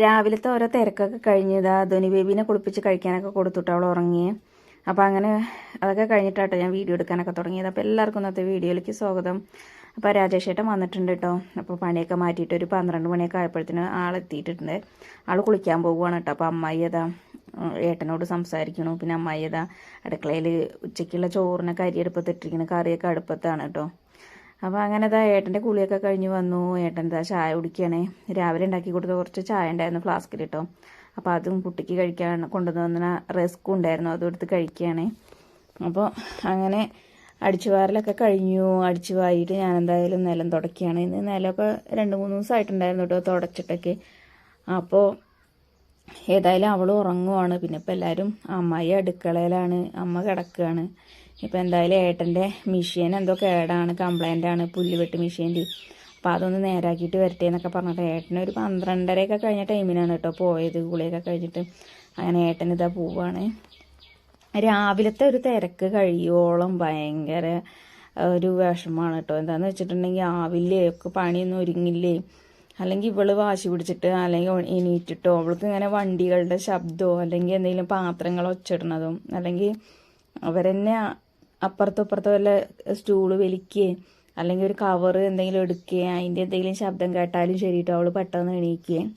രാവിലത്തെ ഓരോ തിരക്കൊക്കെ കഴിഞ്ഞ് ഇതാ ധോനി ബേബീനെ കുളിപ്പിച്ച് കഴിക്കാനൊക്കെ കൊടുത്തിട്ട് അവൾ ഉറങ്ങിയേ. അപ്പോൾ അങ്ങനെ അതൊക്കെ കഴിഞ്ഞിട്ടാട്ടോ ഞാൻ വീഡിയോ എടുക്കാനൊക്കെ തുടങ്ങിയത്. അപ്പോൾ എല്ലാവർക്കും ഇന്നത്തെ വീഡിയോയിലേക്ക് സ്വാഗതം. അപ്പോൾ രാജേഷ് ഏട്ടൻ വന്നിട്ടുണ്ട് കേട്ടോ. അപ്പോൾ പണിയൊക്കെ മാറ്റിയിട്ട് ഒരു 12 മണിയൊക്കെ ആയപ്പോഴത്തേന് ആളെത്തിയിട്ടുണ്ട്. ആൾ കുളിക്കാൻ പോകുവാണ് കേട്ടോ. അപ്പോൾ അമ്മായി അതാ ഏട്ടനോട് സംസാരിക്കണു. പിന്നെ അമ്മായി അതാ അടുക്കളയിൽ ഉച്ചയ്ക്കുള്ള ചോറിനൊക്കെ അരിയടുപ്പത്തിട്ടിരിക്കുന്നു. കറിയൊക്കെ അടുപ്പത്താണ് കേട്ടോ. അപ്പോൾ അങ്ങനെ ഇതാ ഏട്ടൻ്റെ കുളിയൊക്കെ കഴിഞ്ഞ് വന്നു. ഏട്ടൻ ഇതാ ചായ കുടിക്കുകയാണേ. രാവിലെ ഉണ്ടാക്കി കൊടുത്ത കുറച്ച് ചായ ഉണ്ടായിരുന്നു ഫ്ലാസ്കിൽ കേട്ടോ. അപ്പോൾ അതും കുട്ടിക്ക് കഴിക്കാൻ കൊണ്ടുവന്ന റസ്ക്കും ഉണ്ടായിരുന്നു, അതും എടുത്ത് കഴിക്കുകയാണേ. അപ്പോൾ അങ്ങനെ അടിച്ചു വാരലൊക്കെ കഴിഞ്ഞു. അടിച്ചു വാരിയിട്ട് ഞാൻ എന്തായാലും നിലം തുടക്കുകയാണ്. ഇന്ന് നിലമൊക്കെ 2-3 ദിവസമായിട്ടുണ്ടായിരുന്നു കേട്ടോ തുടച്ചിട്ടൊക്കെ. അപ്പോൾ ഏതായാലും അവൾ ഉറങ്ങുവാണ്. പിന്നെ ഇപ്പോൾ എല്ലാവരും അമ്മായി അടുക്കളയിലാണ്, അമ്മ കിടക്കുകയാണ്. ഇപ്പോൾ എന്തായാലും ഏട്ടൻ്റെ മെഷീൻ എന്തോ കേടാണ്, കംപ്ലൈൻ്റ് ആണ്, പുല്ലുവെട്ട് മെഷീൻ്റെ. അപ്പോൾ അതൊന്ന് നേരാക്കിയിട്ട് വരട്ടെ എന്നൊക്കെ പറഞ്ഞിട്ട് ഏട്ടന് ഒരു 12:30 കഴിഞ്ഞ ടൈമിനാണ് കേട്ടോ പോയത്, കുളിയൊക്കെ കഴിഞ്ഞിട്ട്. അങ്ങനെ ഏട്ടൻ ഇതാ പോവാണ്. രാവിലത്തെ ഒരു തിരക്ക് കഴിയോളം ഭയങ്കര ഒരു വിഷമമാണ് കേട്ടോ. എന്താണെന്ന് വെച്ചിട്ടുണ്ടെങ്കിൽ ആവില്ലേ ഒക്കെ പണിയൊന്നും ഒരുങ്ങില്ലേ, അല്ലെങ്കിൽ ഇവള് വാശി പിടിച്ചിട്ട് അല്ലെങ്കിൽ എണീറ്റിട്ടോ അവൾക്ക് ഇങ്ങനെ വണ്ടികളുടെ ശബ്ദമോ അല്ലെങ്കിൽ എന്തെങ്കിലും പാത്രങ്ങൾ ഒച്ചിടണതും അല്ലെങ്കിൽ അവരെന്നെ അപ്പുറത്തോ വല്ല സ്റ്റൂള് വലിക്കുകയും അല്ലെങ്കിൽ ഒരു കവറ് എന്തെങ്കിലും എടുക്കുകയും അതിൻ്റെ എന്തെങ്കിലും ശബ്ദം കേട്ടാലും ശരിട്ടോ അവൾ പെട്ടെന്ന് എണീക്കുകയും.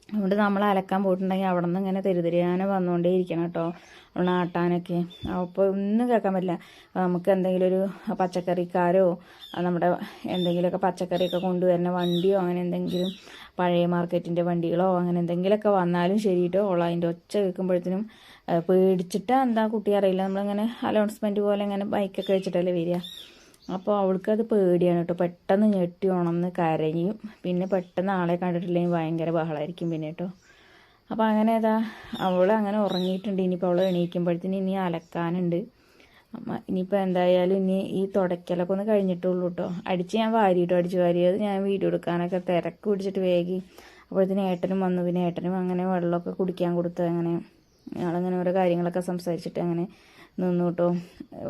അതുകൊണ്ട് നമ്മൾ അലക്കാൻ പോയിട്ടുണ്ടെങ്കിൽ അവിടെ നിന്ന് ഇങ്ങനെ തെരുതെരിയാനെ വന്നുകൊണ്ടേ ഇരിക്കണം കേട്ടോ, നമ്മൾ ആട്ടാനൊക്കെ. അപ്പോൾ ഒന്നും കേൾക്കാൻ പറ്റില്ല. നമുക്ക് എന്തെങ്കിലും ഒരു പച്ചക്കറിക്കാരോ നമ്മുടെ എന്തെങ്കിലുമൊക്കെ പച്ചക്കറിയൊക്കെ കൊണ്ടുവരുന്ന വണ്ടിയോ അങ്ങനെ എന്തെങ്കിലും പഴയ മാർക്കറ്റിൻ്റെ വണ്ടികളോ അങ്ങനെ എന്തെങ്കിലുമൊക്കെ വന്നാലും ശരിട്ടോ അവൾ അതിൻ്റെ ഒച്ച കേൾക്കുമ്പോഴത്തേനും പേടിച്ചിട്ടാ എന്താ കുട്ടി അറിയില്ല, നമ്മളിങ്ങനെ അനൗൺസ്മെൻറ്റ് പോലെ ഇങ്ങനെ ബൈക്കൊക്കെ വെച്ചിട്ടല്ലേ വരിക. അപ്പോൾ അവൾക്കത് പേടിയാണ് കേട്ടോ. പെട്ടെന്ന് ഞെട്ടി ഉണർന്ന് കരയും. പിന്നെ പെട്ടെന്ന് ആളെ കണ്ടിട്ടില്ലെങ്കിൽ ഭയങ്കര ബഹളമായിരിക്കും പിന്നെ കേട്ടോ. അപ്പോൾ അങ്ങനെ ഏതാ അവൾ അങ്ങനെ ഉറങ്ങിയിട്ടുണ്ട്. ഇനിയിപ്പോൾ അവൾ എണീക്കുമ്പോഴത്തേന് ഇനി അലക്കാനുണ്ട്. ഇനിയിപ്പോൾ എന്തായാലും ഇനി ഈ തുടയ്ക്കലൊക്കെ ഒന്ന് കഴിഞ്ഞിട്ടുള്ളൂ കേട്ടോ. ഞാൻ അടിച്ചു വാരിയത് ഞാൻ വീഡിയോ എടുക്കാനൊക്കെ തിരക്ക് പിടിച്ചിട്ട് വേഗി. അപ്പോഴത്തേന് ഏട്ടനും വന്നു. പിന്നെ ഏട്ടനും അങ്ങനെ വെള്ളമൊക്കെ കുടിക്കാൻ കൊടുത്ത് അങ്ങനെ ഞങ്ങളങ്ങനെ ഓരോ കാര്യങ്ങളൊക്കെ സംസാരിച്ചിട്ട് അങ്ങനെ നിന്നു കേട്ടോ.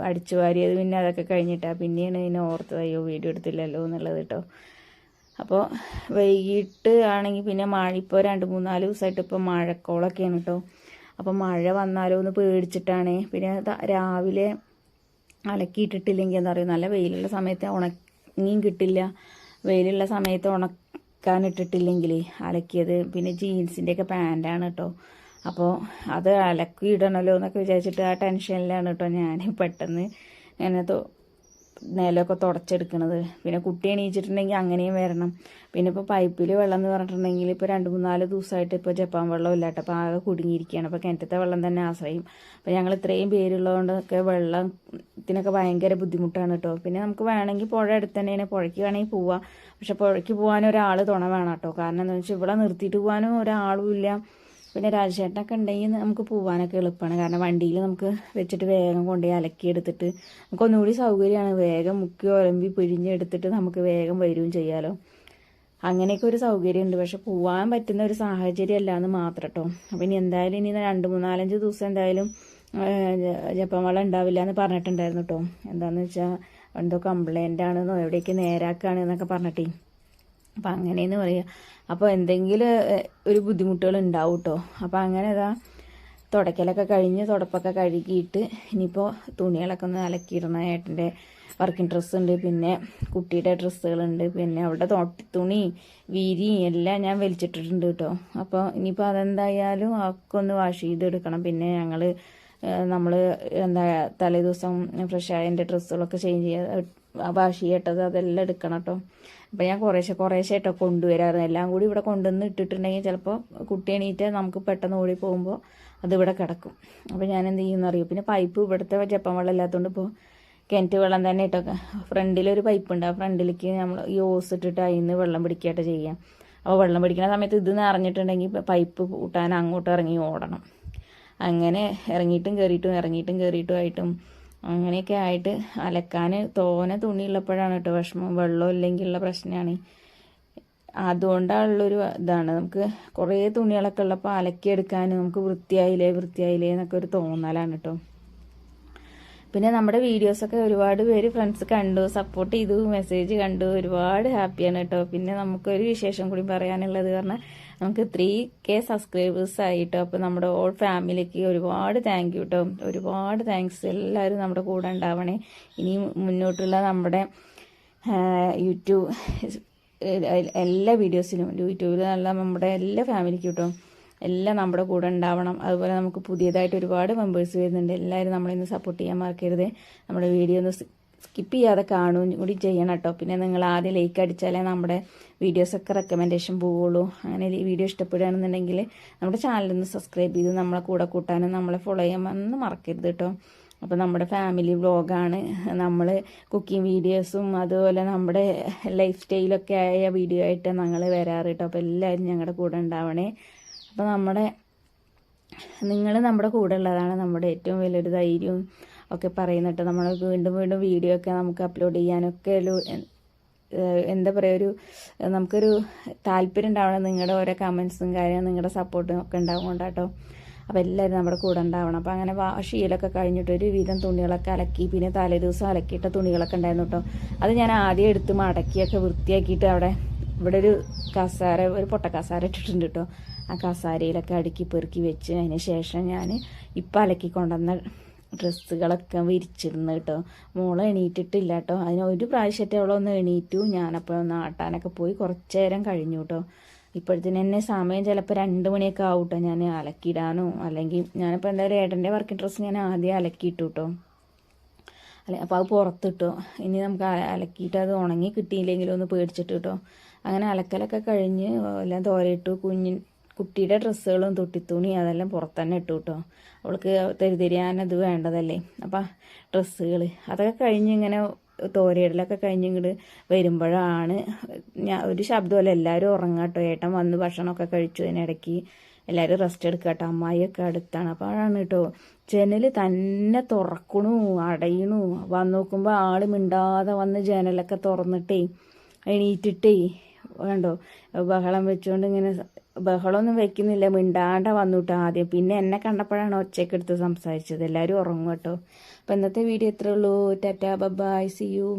അടിച്ചു വാരിയത് പിന്നെ അതൊക്കെ കഴിഞ്ഞിട്ടാണ് പിന്നെയാണ് ഇതിനെ ഓർത്തത് അയ്യോ വീഡിയോ എടുത്തില്ലല്ലോ എന്നുള്ളത് കേട്ടോ. അപ്പോൾ വൈകിട്ട് ആണെങ്കിൽ പിന്നെ മഴ ഇപ്പോൾ 2-3-4 ദിവസമായിട്ട് ഇപ്പോൾ മഴക്കോളൊക്കെയാണ് കേട്ടോ. അപ്പോൾ മഴ വന്നാലോ എന്ന് പേടിച്ചിട്ടാണ്. പിന്നെ രാവിലെ അലക്കിയിട്ടിട്ടില്ലെങ്കിൽ എന്താ പറയുക, നല്ല വെയിലുള്ള സമയത്ത് ഉണങ്ങിയും കിട്ടില്ല. വെയിലുള്ള സമയത്ത് ഉണക്കാനിട്ടിട്ടില്ലെങ്കിൽ അലക്കിയത് പിന്നെ ജീൻസിൻ്റെയൊക്കെ പാൻറ്റാണ് കേട്ടോ. അപ്പോൾ അത് അലക്കി ഇടണമല്ലോ എന്നൊക്കെ വിചാരിച്ചിട്ട് ആ ടെൻഷനിലാണ് കേട്ടോ ഞാൻ പെട്ടെന്ന് ഇങ്ങനെ നിലമൊക്കെ തുടച്ചെടുക്കണത്. പിന്നെ കുട്ടി എണീച്ചിട്ടുണ്ടെങ്കിൽ അങ്ങനെയും വരണം. പിന്നെ ഇപ്പോൾ പൈപ്പിൽ വെള്ളം എന്ന് പറഞ്ഞിട്ടുണ്ടെങ്കിൽ ഇപ്പോൾ 2-3-4 ദിവസമായിട്ട് ഇപ്പോൾ ജപ്പാൻ വെള്ളം ഇല്ല കേട്ടോ. അപ്പോൾ ആകെ കുടുങ്ങിയിരിക്കുകയാണ്. അപ്പോൾ കിണറ്റത്തെ വെള്ളം തന്നെ ആശ്രയം. അപ്പോൾ ഞങ്ങൾ ഇത്രയും പേരുള്ളതുകൊണ്ടൊക്കെ വെള്ളത്തിനൊക്കെ ഭയങ്കര ബുദ്ധിമുട്ടാണ് കേട്ടോ. പിന്നെ നമുക്ക് വേണമെങ്കിൽ പുഴ അടുത്ത് തന്നെയാണ്, പുഴയ്ക്ക് വേണമെങ്കിൽ പോവാം. പക്ഷെ പുഴയ്ക്ക് പോകാനും ഒരാൾ തുണ വേണം കേട്ടോ. കാരണം എന്താണെന്ന് വെച്ചാൽ ഇവിടെ നിർത്തിയിട്ട് പോകാനും ഒരാളും ഇല്ല. പിന്നെ രാജേട്ടനൊക്കെ ഉണ്ടെങ്കിൽ നമുക്ക് പോകാനൊക്കെ എളുപ്പമാണ്. കാരണം വണ്ടിയിൽ നമുക്ക് വെച്ചിട്ട് വേഗം കൊണ്ടുപോയി അലക്കിയെടുത്തിട്ട് നമുക്കൊന്നുകൂടി സൗകര്യമാണ്. വേഗം മുക്കി ഒലമ്പി പിഴിഞ്ഞെടുത്തിട്ട് നമുക്ക് വേഗം വരികയും ചെയ്യാമല്ലോ. അങ്ങനെയൊക്കെ ഒരു സൗകര്യമുണ്ട്. പക്ഷെ പോകാൻ പറ്റുന്ന ഒരു സാഹചര്യം അല്ല എന്ന് മാത്രം കേട്ടോ. അപ്പം ഇനി എന്തായാലും ഇനി 2-3-4 ദിവസം എന്തായാലും ജപ്പാൻ വെള്ളം ഉണ്ടാവില്ല എന്ന് പറഞ്ഞിട്ടുണ്ടായിരുന്നു കേട്ടോ. എന്താണെന്ന് വെച്ചാൽ എന്തോ കംപ്ലൈൻ്റ് ആണെന്നോ എവിടേക്ക് നേരാക്കുകയാണ് എന്നൊക്കെ പറഞ്ഞിട്ടേ. അപ്പം അങ്ങനെയെന്ന് പറയുക. അപ്പോൾ എന്തെങ്കിലും ഒരു ബുദ്ധിമുട്ടുകൾ ഉണ്ടാവും കേട്ടോ. അപ്പോൾ അങ്ങനെ ഇതാ തുടയ്ക്കലൊക്കെ കഴിഞ്ഞ് തുടപ്പൊക്കെ കഴുകിയിട്ട് ഇനിയിപ്പോൾ തുണികളൊക്കെ ഒന്ന് അലക്കിയിടണം. ഏട്ടൻ്റെ വർക്കിംഗ് ഡ്രസ്സുണ്ട്, പിന്നെ കുട്ടിയുടെ ഡ്രസ്സുകളുണ്ട്, പിന്നെ അവിടെ തുണി വീരി എല്ലാം ഞാൻ വലിച്ചിട്ടിട്ടുണ്ട് കേട്ടോ. അപ്പോൾ ഇനിയിപ്പോൾ അതെന്തായാലും ഒക്കെ ഒന്ന് വാഷ് ചെയ്തെടുക്കണം. പിന്നെ നമ്മൾ എന്താ തലേ ദിവസം ഫ്രഷായ എൻ്റെ ഡ്രസ്സുകളൊക്കെ ചേഞ്ച് ചെയ്യുക വാഷ് ചെയ്യട്ടത് അതെല്ലാം എടുക്കണം കേട്ടോ. അപ്പോൾ ഞാൻ കുറേശ്ശെ കേട്ടോ കൊണ്ടുവരാറുണ്ട്. എല്ലാം കൂടി ഇവിടെ കൊണ്ടുവന്ന് ഇട്ടിട്ടുണ്ടെങ്കിൽ ചിലപ്പോൾ കുട്ടി എണീറ്റ് നമുക്ക് പെട്ടെന്ന് ഓടി പോകുമ്പോൾ അതിവിടെ കിടക്കും. അപ്പോൾ ഞാൻ എന്ത് ചെയ്യുമെന്നറിയും. പിന്നെ പൈപ്പ് ഇവിടുത്തെ ജപ്പാൻ വെള്ളം ഇല്ലാത്തതുകൊണ്ട് ഇപ്പോൾ കിണറ്റ് വെള്ളം തന്നെ ഇട്ടൊക്കെ ഫ്രണ്ടിലൊരു പൈപ്പുണ്ട്. ആ ഫ്രണ്ടിലേക്ക് നമ്മൾ ഈ ഓസ് ഇട്ടിട്ട് അതിൽ നിന്ന് വെള്ളം പിടിക്കുകയായിട്ട് ചെയ്യാം. അപ്പോൾ വെള്ളം പിടിക്കുന്ന സമയത്ത് ഇത് നിറഞ്ഞിട്ടുണ്ടെങ്കിൽ പൈപ്പ് കൂട്ടാൻ അങ്ങോട്ട് ഇറങ്ങി ഓടണം. അങ്ങനെ ഇറങ്ങിയിട്ടും കയറിയിട്ടും ആയിട്ടും അങ്ങനെയൊക്കെ ആയിട്ട് അലക്കാൻ തോനെ തുണിയുള്ളപ്പോഴാണ് കേട്ടോ വിഷമം. വെള്ളം ഇല്ലെങ്കിലുള്ള പ്രശ്നമാണ്. അതുകൊണ്ടുള്ളൊരു ഇതാണ് നമുക്ക് കുറേ തുണികളൊക്കെ ഉള്ളപ്പോൾ അലക്കിയെടുക്കാൻ നമുക്ക് വൃത്തിയായില്ലേ എന്നൊക്കെ ഒരു തോന്നലാണ് കേട്ടോ. പിന്നെ നമ്മുടെ വീഡിയോസൊക്കെ ഒരുപാട് പേര് ഫ്രണ്ട്സ് കണ്ടു, സപ്പോർട്ട് ചെയ്തു, മെസ്സേജ് കണ്ടു, ഒരുപാട് ഹാപ്പിയാണ് കേട്ടോ. പിന്നെ നമുക്കൊരു വിശേഷം കൂടി പറയാനുള്ളത് കാരണം നമുക്ക് 3K സബ്സ്ക്രൈബേഴ്സ് ആയിട്ടോ. അപ്പോൾ നമ്മുടെ ഓൾ ഫാമിലിക്ക് ഒരുപാട് താങ്ക് യു കേട്ടോ. ഒരുപാട് താങ്ക്സ്. എല്ലാവരും നമ്മുടെ കൂടെ ഉണ്ടാവണേ. ഇനി മുന്നോട്ടുള്ള നമ്മുടെ യൂട്യൂബ് എല്ലാ വീഡിയോസിലും യൂട്യൂബിൽ നല്ല നമ്മുടെ എല്ലാ ഫാമിലിക്കും കേട്ടോ എല്ലാം നമ്മുടെ കൂടെ ഉണ്ടാവണം. അതുപോലെ നമുക്ക് പുതിയതായിട്ട് ഒരുപാട് മെമ്പേഴ്സ് വരുന്നുണ്ട്. എല്ലാവരും നമ്മളിന്ന് സപ്പോർട്ട് ചെയ്യാൻ മറക്കരുത്. നമ്മുടെ വീഡിയോ ഒന്ന് സ്കിപ്പ് ചെയ്യാതെ കാണുകയും കൂടി ചെയ്യണം കേട്ടോ. പിന്നെ നിങ്ങൾ ആദ്യം ലൈക്ക് അടിച്ചാലേ നമ്മുടെ വീഡിയോസൊക്കെ റെക്കമെൻഡേഷൻ പോവുള്ളൂ. അങ്ങനെ ഈ വീഡിയോ ഇഷ്ടപ്പെടുകയാണെന്നുണ്ടെങ്കിൽ നമ്മുടെ ചാനലൊന്ന് സബ്സ്ക്രൈബ് ചെയ്ത് നമ്മളെ കൂടെ കൂട്ടാനും നമ്മളെ ഫോളോ ചെയ്യാൻ മറക്കരുത് കേട്ടോ. അപ്പോൾ നമ്മുടെ ഫാമിലി വ്ളോഗാണ്. നമ്മൾ കുക്കിംഗ് വീഡിയോസും അതുപോലെ നമ്മുടെ ലൈഫ് സ്റ്റൈലൊക്കെ ആയ വീഡിയോ ആയിട്ട് ഞങ്ങൾ വരാറ് കേട്ടോ. അപ്പോൾ എല്ലാവരും ഞങ്ങളുടെ കൂടെ ഉണ്ടാവണേ. അപ്പോൾ നിങ്ങൾ നമ്മുടെ കൂടെ ഉള്ളതാണ് നമ്മുടെ ഏറ്റവും വലിയൊരു ധൈര്യവും ഒക്കെ പറയുന്നത്. നമ്മൾ വീണ്ടും വീണ്ടും വീഡിയോ ഒക്കെ നമുക്ക് അപ്ലോഡ് ചെയ്യാനൊക്കെ ഒരു എന്താ പറയുക നമുക്കൊരു താല്പര്യം ഉണ്ടാവണം. നിങ്ങളുടെ ഓരോ കമൻസും കാര്യം നിങ്ങളുടെ സപ്പോർട്ടും ഒക്കെ ഉണ്ടാവും കൊണ്ടാട്ടോ. അപ്പോൾ എല്ലാവരും നമ്മുടെ കൂടെ ഉണ്ടാവണം. അപ്പോൾ അങ്ങനെ വാഷിയിലൊക്കെ കഴിഞ്ഞിട്ട് ഒരു വിധം തുണികളൊക്കെ അലക്കി, പിന്നെ തലേദിവസം അലക്കിയിട്ട തുണികളൊക്കെ ഉണ്ടായിരുന്നു കേട്ടോ. അത് ഞാൻ ആദ്യം എടുത്ത് മടക്കിയൊക്കെ വൃത്തിയാക്കിയിട്ട് ഇവിടെ ഒരു കസാര, ഒരു പൊട്ട കസാര ഇട്ടിട്ടുണ്ട് കേട്ടോ. ആ കസാരയിലൊക്കെ അടുക്കി പെറുക്കി വെച്ച് അതിന് ശേഷം ഞാൻ ഇപ്പം അലക്കി കൊണ്ടുവന്ന ഡ്രസ്സുകളൊക്കെ വിരിച്ചിരുന്നു കേട്ടോ. മോളെ എണീറ്റിട്ടില്ല കേട്ടോ. അതിന് ഒരു പ്രാവശ്യത്തെ അവളൊന്ന് എണീറ്റു. ഞാനപ്പോൾ ഒന്ന് ആട്ടാനൊക്കെ പോയി കുറച്ച് നേരം കഴിഞ്ഞു കേട്ടോ. ഇപ്പോഴത്തേന് എന്നെ സമയം ചിലപ്പോൾ 2 മണിയൊക്കെ ആവും കേട്ടോ ഞാൻ അലക്കിയിടാനോ. അല്ലെങ്കിൽ ഞാനിപ്പോൾ എന്തായാലും ഏട്ടൻ്റെ വർക്കിംഗ് ഡ്രസ്സ് ഞാൻ ആദ്യം അലക്കിയിട്ടു കേട്ടോ. അപ്പോൾ അത് പുറത്തിട്ടോ. ഇനി നമുക്ക് അലക്കിയിട്ട് അത് ഉണങ്ങി കിട്ടിയില്ലെങ്കിലും ഒന്ന് പേടിച്ചിട്ട് കേട്ടോ. അങ്ങനെ അലക്കലൊക്കെ കഴിഞ്ഞ് എല്ലാം തോരയിട്ടു. കുട്ടിയുടെ ഡ്രസ്സുകളും തൊട്ടിത്തുണി അതെല്ലാം പുറത്ത് തന്നെ ഇട്ടു കേട്ടോ. അവൾക്ക് തെരിതെരിയാനത് വേണ്ടതല്ലേ. അപ്പം ഡ്രസ്സുകൾ അതൊക്കെ കഴിഞ്ഞ് ഇങ്ങനെ തോരയിടലൊക്കെ കഴിഞ്ഞ് ഇങ്ങോട്ട് വരുമ്പോഴാണ് ഒരു ശബ്ദമല്ല, എല്ലാവരും ഉറങ്ങാട്ടോ. ഏട്ടൻ വന്ന് ഭക്ഷണമൊക്കെ കഴിച്ചു. അതിനിടയ്ക്ക് എല്ലാവരും റെസ്റ്റ് എടുക്കുക കേട്ടോ. അമ്മായിയൊക്കെ അടുത്താണ്. അപ്പോഴാണ് കേട്ടോ ജനൽ തന്നെ തുറക്കണു അടയണു. വന്ന് നോക്കുമ്പോൾ ആൾ മിണ്ടാതെ വന്ന് ജനലൊക്കെ തുറന്നിട്ടേ എണീറ്റിട്ടേ വേണ്ടോ ബഹളം വെച്ചുകൊണ്ട് ഇങ്ങനെ ബഹളമൊന്നും വെക്കുന്നില്ല, മിണ്ടാണ്ട വന്നുട്ടോ ആദ്യം. പിന്നെ എന്നെ കണ്ടപ്പോഴാണ് ഒച്ചയൊക്കെ എടുത്ത് സംസാരിച്ചത്. എല്ലാവരും ഉറങ്ങും കേട്ടോ. അപ്പം ഇന്നത്തെ വീഡിയോ ഇത്രേ ഉള്ളൂ. Tata bye, see U.